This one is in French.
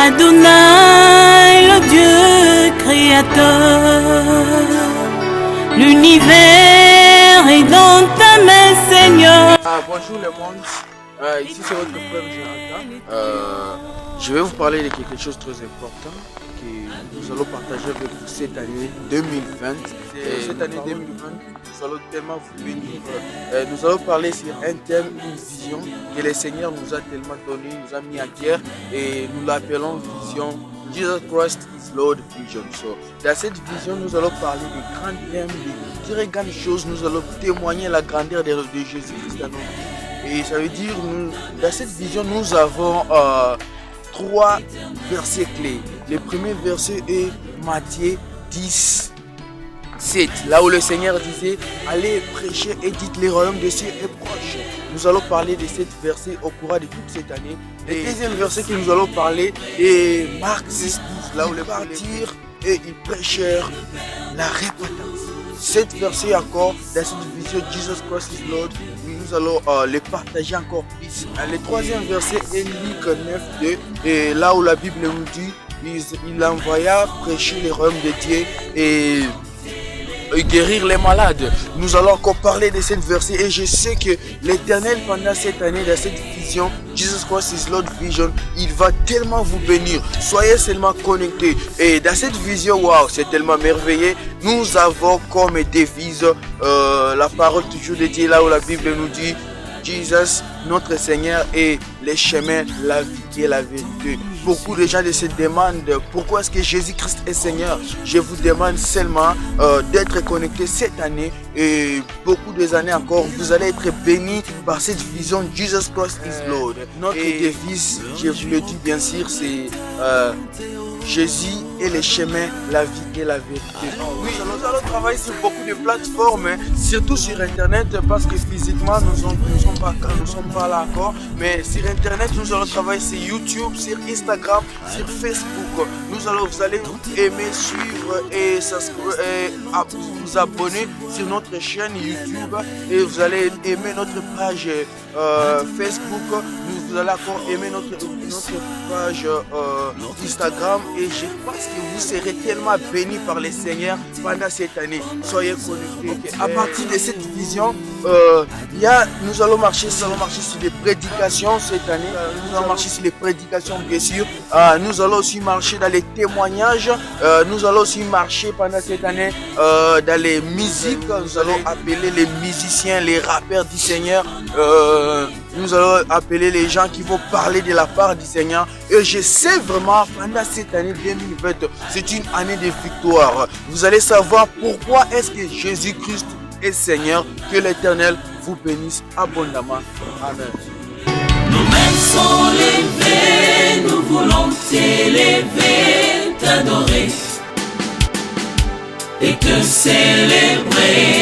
Adonai, le Dieu créateur. L'univers est dans ta main, Seigneur. Bonjour le monde, ici c'est votre frère Jonathan. Je vais vous parler de quelque chose de très important que nous allons partager avec vous cette année 2020. Cette année 2020, nous allons tellement vous bénir. Nous allons parler sur un thème, une vision que le Seigneur nous a tellement donné, nous a mis en terre et nous l'appelons vision. Jesus Christ is Lord Vision. So, dans cette vision, nous allons parler de grands thèmes, de très grandes choses. Nous allons témoigner la grandeur de Jésus-Christ dans nos vies. Et ça veut dire, dans cette vision, nous avons 3 versets clés. Le premier verset est Matthieu 10, 7. Là où le Seigneur disait, allez prêcher et dites le royaume des cieux est proche. Nous allons parler de cet verset au cours de toute cette année. Le deuxième verset que nous allons parler est Marc 6, 12. Là où les partirent et ils prêchèrent la repentance. Cet verset encore, dans cette vision Jesus Christ is Lord, nous allons les partager encore plus. Le troisième verset est Luc 9, 2. Et là où la Bible nous dit, il envoya prêcher le royaume de Dieu et guérir les malades. Nous allons encore parler de cette verset et je sais que l'Éternel pendant cette année, dans cette vision, Jesus Christ is Lord Vision, il va tellement vous bénir. Soyez seulement connectés. Et dans cette vision, waouh, c'est tellement merveilleux. Nous avons comme devise la parole toujours de Dieu, là où la Bible nous dit Jesus, notre Seigneur, est le chemin, la vie et la vérité. Beaucoup de gens se demandent pourquoi est-ce que Jésus-Christ est Seigneur. Je vous demande seulement d'être connectés cette année et beaucoup des années encore. Vous allez être bénis par cette vision Jesus Christ is Lord. Notre devise, je vous le dis bien sûr, c'est Jésus est le chemin, la vie et la vérité. Oui, nous allons travailler sur beaucoup de plateformes, surtout sur Internet, parce que physiquement, nous ne sommes pas là encore. Mais sur Internet, nous allons travailler sur YouTube, sur Instagram, sur Facebook. Vous allez aimer, suivre et vous abonner sur notre chaîne YouTube. Et vous allez aimer notre page Facebook. Vous allez encore aimer notre page Instagram. Et je pense que vous serez tellement bénis par le Seigneur pendant cette année. Soyez connectés. À partir de cette vision, nous allons marcher sur les prédications cette année. Nous allons marcher sur les prédications, bien sûr. Nous allons aussi marcher dans les témoignages. Nous allons aussi marcher pendant cette année dans les musiques. Nous allons appeler les musiciens, les rappeurs du Seigneur. Nous allons appeler les gens qui vont parler de la part du Seigneur. Et je sais vraiment, pendant cette année 2020, c'est une année de victoire. Vous allez savoir pourquoi est-ce que Jésus-Christ est Seigneur. Que l'Éternel vous bénisse abondamment. Amen. Nos mains sont levées, nous voulons t'élever, t'adorer et te célébrer.